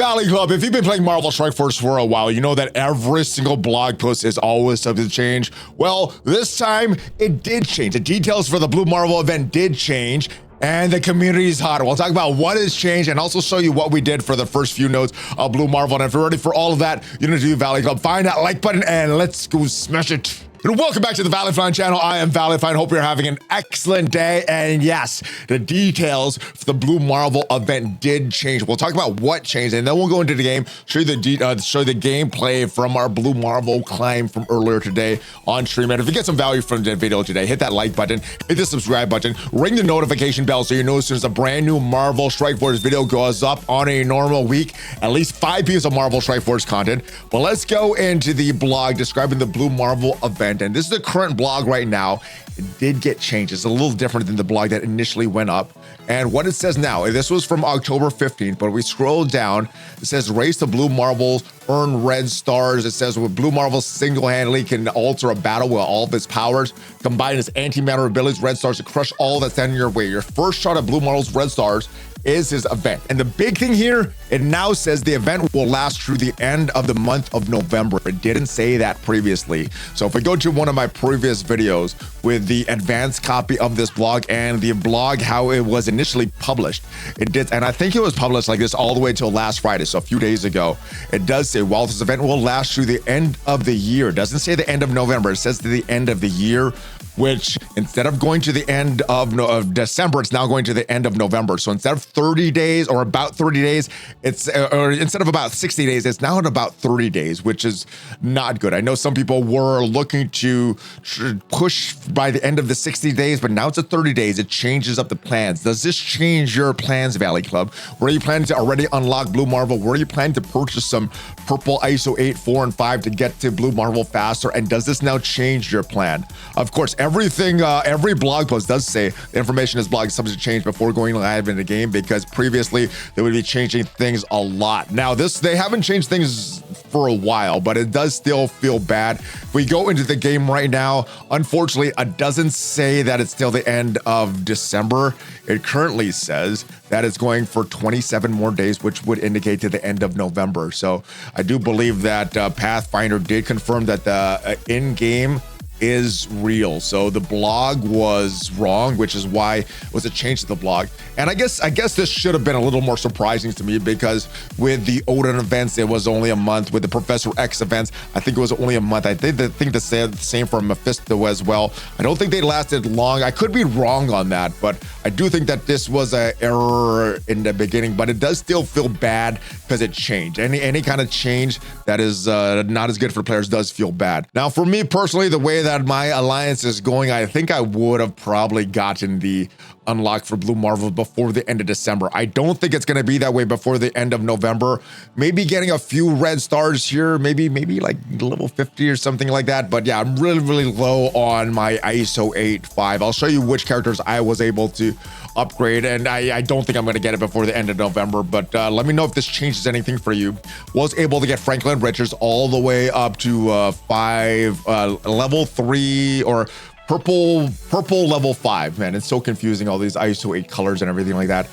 Valley Club, if you've been playing Marvel Strike Force for a while, you know that every single blog post is always subject to change. Well, this time it did change. The details for the Blue Marvel event did change, and the community is hot. We'll talk about what has changed and also show you what we did for the first few nodes of Blue Marvel. And if you're ready for all of that, you need to do Valley Club. Find that like button and let's go smash it. And welcome back to the ValleyFlyin channel. I am ValleyFlyin. Hope you're having an excellent day. And yes, the details for the Blue Marvel event did change. We'll talk about what changed, and then we'll go into the game, show you the gameplay from our Blue Marvel climb from earlier today on stream. And if you get some value from the video today, hit that like button, hit the subscribe button, ring the notification bell so you know as soon as a brand new Marvel Strike Force video goes up on a normal week, at least 5 pieces of Marvel Strike Force content. But let's go into the blog describing the Blue Marvel event. And this is the current blog right now. It did get changed. It's a little different than the blog that initially went up. And what it says now, this was from October 15th, but we scroll down, it says race the Blue Marvels, earn red stars. It says with Blue Marvels single-handedly can alter a battle with all of its powers, combine its anti-matter abilities, red stars to crush all that's in your way. Your first shot at Blue Marvels red stars is his event. And the big thing here, it now says the event will last through the end of the month of November. It didn't say that previously. So if we go to one of my previous videos with the advanced copy of this blog and the blog, how it was initially published, it did, and I think it was published like this all the way till last Friday, so a few days ago. It does say, while this event will last through the end of the year, it doesn't say the end of November, it says to the end of the year, which instead of going to the end of December, it's now going to the end of November. So instead of 30 days or about 30 days, it's or instead of about 60 days, it's now at about 30 days, which is not good. I know some people were looking to push by the end of the 60 days, but now it's at 30 days. It changes up the plans. Does this change your plans, Valley Club? Were you planning to already unlock Blue Marvel? Were you planning to purchase some purple ISO 8, 4, and 5 to get to Blue Marvel faster? And does this now change your plan? Of course, everything, every blog post does say the information is blog subject to change before going live in the game, because previously they would be changing things a lot. Now they haven't changed things for a while, but it does still feel bad. If we go into the game right now, unfortunately, it doesn't say that it's still the end of December. It currently says that it's going for 27 more days, which would indicate to the end of November. So I do believe that Pathfinder did confirm that the in-game is real. So the blog was wrong, which is why it was a change to the blog. And I guess this should have been a little more surprising to me, because with the Odin events, it was only a month. With the Professor X events, I think it was only a month. I think the same for Mephisto as well. I don't think they lasted long. I could be wrong on that, but I do think that this was an error in the beginning, but it does still feel bad because it changed. Any kind of change that is not as good for players does feel bad. Now, for me personally, the way that my alliance is going, I think I would have probably gotten the unlock for Blue Marvel before the end of December. I don't think it's going to be that way before the end of November. Maybe getting a few red stars here, maybe like level 50 or something like that. But yeah, I'm really low on my ISO 8, 5. I'll show you which characters I was able to upgrade, and I don't think I'm going to get it before the end of November, but let me know if this changes anything for you. Was able to get Franklin Richards all the way up to level 3 or purple level 5. Man, it's so confusing, all these ISO 8 colors and everything like that.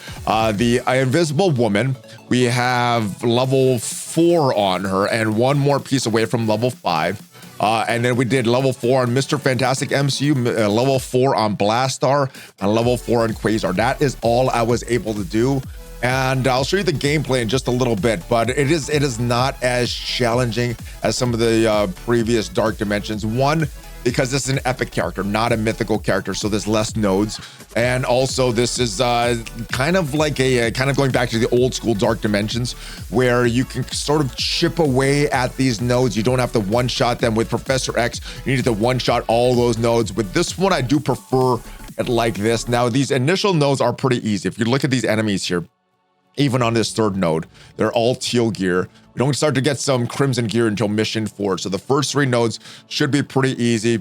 The Invisible Woman, we have level 4 on her and one more piece away from level 5. And then we did level 4 on Mr. Fantastic MCU, level 4 on Blastar, and level 4 on Quasar. That is all I was able to do. And I'll show you the gameplay in just a little bit, but it is not as challenging as some of the previous Dark Dimensions. One, because this is an epic character, not a mythical character, so there's less nodes. And also this is kind of like kind of going back to the old school Dark Dimensions, where you can sort of chip away at these nodes. You don't have to one-shot them. With Professor X, you need to one-shot all those nodes. With this one, I do prefer it like this. Now, these initial nodes are pretty easy. If you look at these enemies here, even on this third node, they're all teal gear. We don't start to get some crimson gear until mission 4. So the first 3 nodes should be pretty easy.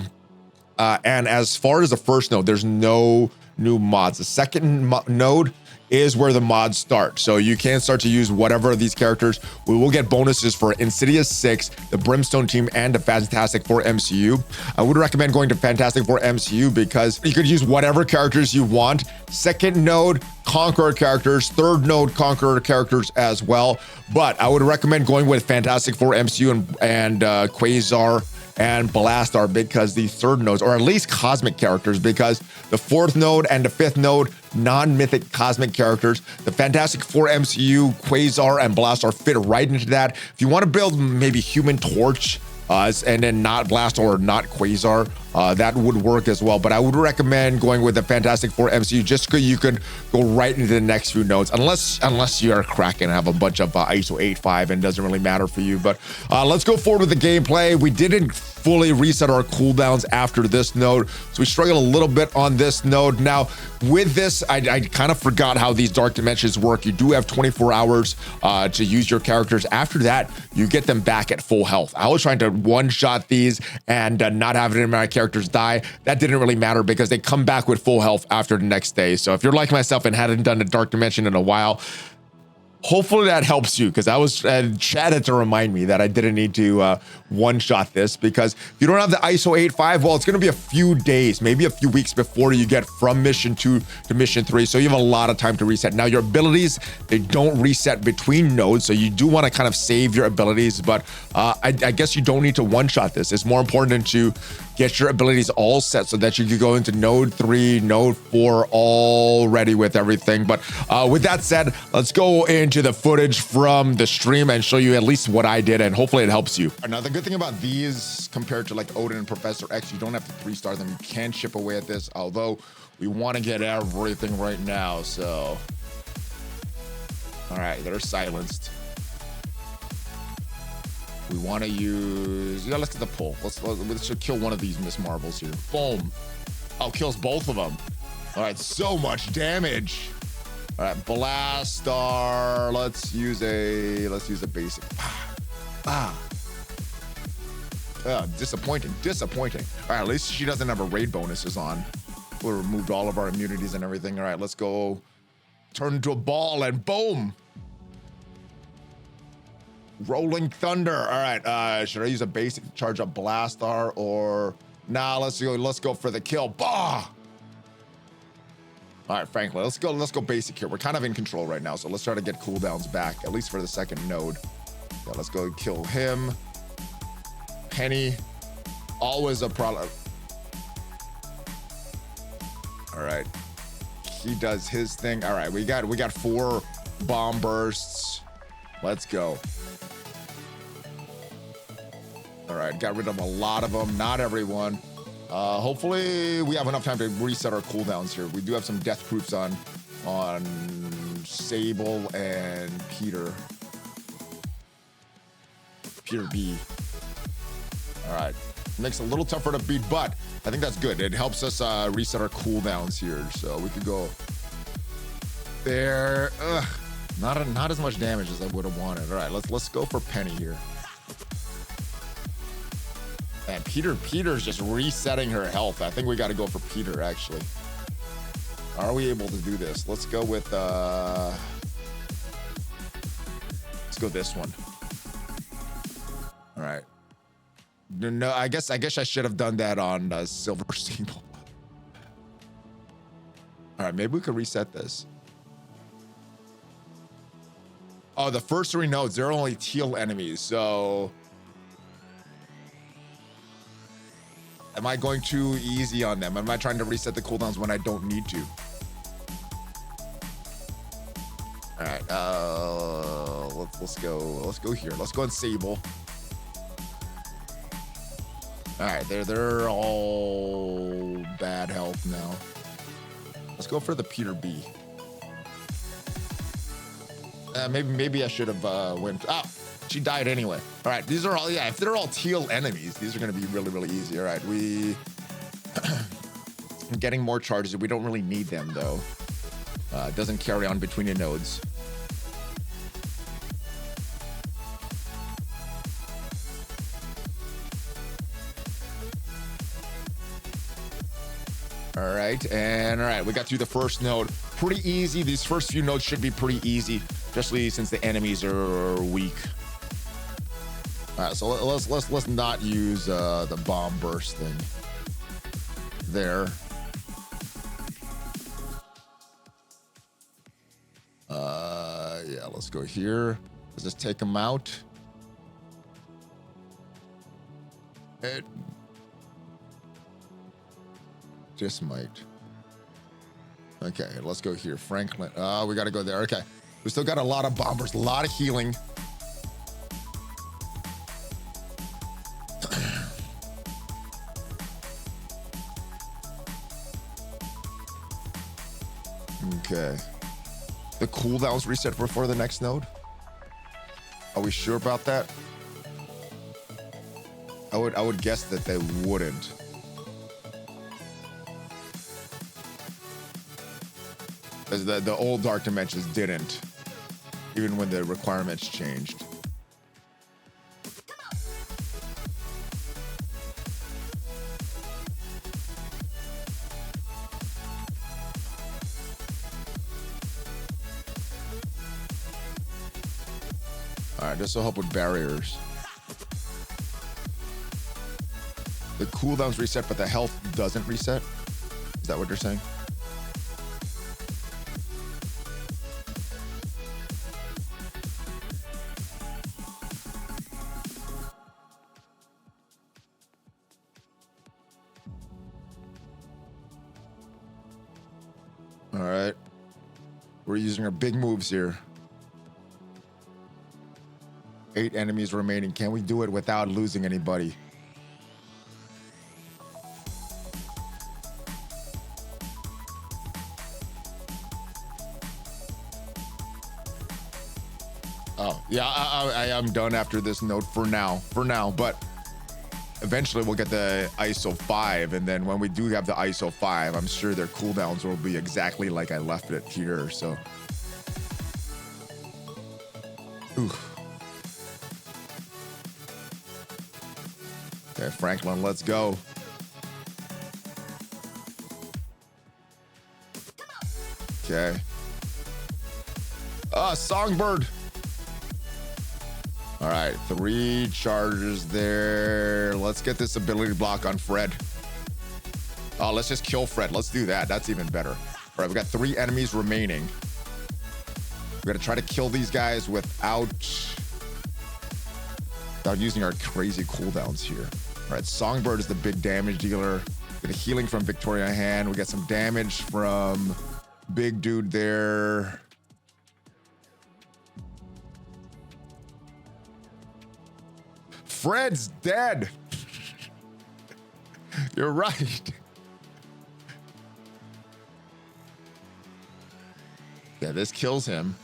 And as far as the first node, there's no new mods. The second node is where the mods start. So you can start to use whatever of these characters. We will get bonuses for Insidious 6, the Brimstone team, and the Fantastic Four MCU. I would recommend going to Fantastic Four MCU because you could use whatever characters you want. Second node Conqueror characters, third node Conqueror characters as well. But I would recommend going with Fantastic Four MCU and Quasar and Blastar because the third nodes, or at least cosmic characters, because the fourth node and the fifth node, non-mythic cosmic characters. The Fantastic Four MCU, Quasar, and Blastar fit right into that. If you want to build maybe Human Torch, and then not Blastar or not Quasar, that would work as well. But I would recommend going with the Fantastic Four MCU just because you could go right into the next few nodes, unless you are cracking and have a bunch of ISO 8.5 and it doesn't really matter for you. But let's go forward with the gameplay. We didn't fully reset our cooldowns after this node, so we struggled a little bit on this node. Now with this, I kind of forgot how these dark dimensions work. You do have 24 hours to use your characters. After that, you get them back at full health. I was trying to one-shot these and not have any of my characters die. That didn't really matter because they come back with full health after the next day. So if you're like myself and hadn't done a dark dimension in a while, hopefully that helps you, because I was Chad had to remind me that I didn't need to one-shot this, because if you don't have the ISO 8.5, well, it's going to be a few days, maybe a few weeks before you get from mission 2 to mission 3, so you have a lot of time to reset. Now, your abilities, they don't reset between nodes, so you do want to kind of save your abilities, but I guess you don't need to one-shot this. It's more important to get your abilities all set so that you can go into node 3, node 4, all ready with everything. But with that said, let's go into the footage from the stream and show you at least what I did, and hopefully it helps you. Now, the good thing about these compared to like Odin and Professor X, you don't have to 3-star them. You can chip away at this, although we want to get everything right now. So, all right, they're silenced. We want to use, yeah, let's get the pull. Let's kill one of these Miss Marvels here. Boom. Oh, kills both of them. All right, so much damage. All right, Blastar. Let's use a basic. Disappointing. All right, at least she doesn't have a raid bonuses on. We removed all of our immunities and everything. All right, let's go turn into a ball and boom. Rolling Thunder. All right, should I use a basic to charge up Blastar, or nah, let's go for the kill. Bah! All right, frankly, let's go basic here. We're kind of in control right now, so let's try to get cooldowns back, at least for the second node. Yeah, let's go kill him. Penny, always a problem. All right, he does his thing. All right, we got 4 bomb bursts. Let's go. All right, got rid of a lot of them, not everyone. Hopefully we have enough time to reset our cooldowns here. We do have some death proofs on Sable and Peter B. All right, makes it a little tougher to beat, but I think that's good. It helps us reset our cooldowns here, so we could go there. Ugh, not as much damage as I would have wanted. All right, let's go for Penny here. And Peter's just resetting her health. I think we got to go for Peter, actually. Are we able to do this? Let's go with, let's go this one. All right. No, I guess I should have done that on Silver Sable. All right, maybe we could reset this. Oh, the first 3 nodes, they're only teal enemies, so... Am I going too easy on them? Am I trying to reset the cooldowns when I don't need to? All right, let's go here. Let's go on Sable. All right, they're all bad health now. Let's go for the Peter B. Maybe I should have went. Ah, she died anyway. All right, these are all, yeah, if they're all teal enemies, these are going to be really, really easy. All right, I'm getting more charges. We don't really need them, though. It doesn't carry on between the nodes. All right, we got through the first node. pretty easy. These first few nodes should be pretty easy, especially since the enemies are weak. All right, so let's not use the bomb burst thing there. Yeah, let's go here. Let's just take him out. It just might. Okay, let's go here. Franklin. We got to go there. Okay, we still got a lot of bombers, a lot of healing. Okay. The cooldowns reset before the next node? Are we sure about that? I would guess that they wouldn't. As the old Dark Dimensions didn't, even when the requirements changed. All right, just so help with barriers. The cooldowns reset, but the health doesn't reset? Is that what you're saying? All right. We're using our big moves here. 8 enemies remaining. Can we do it without losing anybody? Oh, yeah, I am done after this node for now, but eventually we'll get the ISO 5, and then when we do have the ISO 5, I'm sure their cooldowns will be exactly like I left it here, so. Oof. Okay, Franklin, let's go. Okay. Songbird. All right, 3 charges there. Let's get this ability block on Fred. Oh, let's just kill Fred. Let's do that. That's even better. All right, we got 3 enemies remaining. We gotta try to kill these guys without using our crazy cooldowns here. All right, Songbird is the big damage dealer. We get a healing from Victoria Hand. We get some damage from big dude there. Fred's dead. You're right. Yeah, this kills him.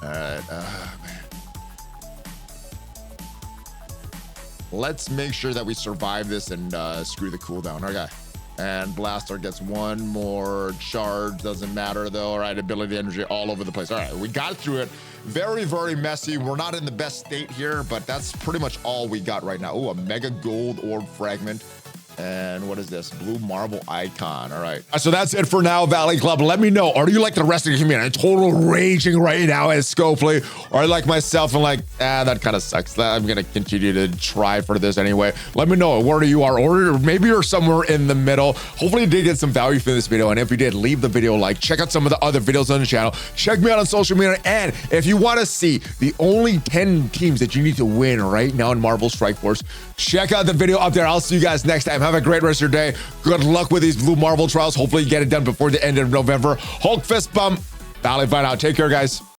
All right, man. Let's make sure that we survive this and screw the cooldown. Okay. And Blaster gets 1 more charge. Doesn't matter though. All right, ability energy all over the place. All right, we got through it. Very, very messy. We're not in the best state here, but that's pretty much all we got right now. Oh, a mega gold orb fragment. And what is this? Blue marble icon. All right. So that's it for now, Valley Club. Let me know. Are you like the rest of the community? Total raging right now at Scopely? Or are you like myself and like, that kind of sucks. I'm going to continue to try for this anyway. Let me know where you are. Or maybe you're somewhere in the middle. Hopefully you did get some value from this video. And if you did, leave the video a like. Check out some of the other videos on the channel. Check me out on social media. And if you want to see the only 10 teams that you need to win right now in Marvel Strike Force, check out the video up there. I'll see you guys next time. Have a great rest of your day. Good luck with these blue Marvel trials. Hopefully you get it done before the end of November. Hulk fist bump. ValleyFlyin out. Take care, guys.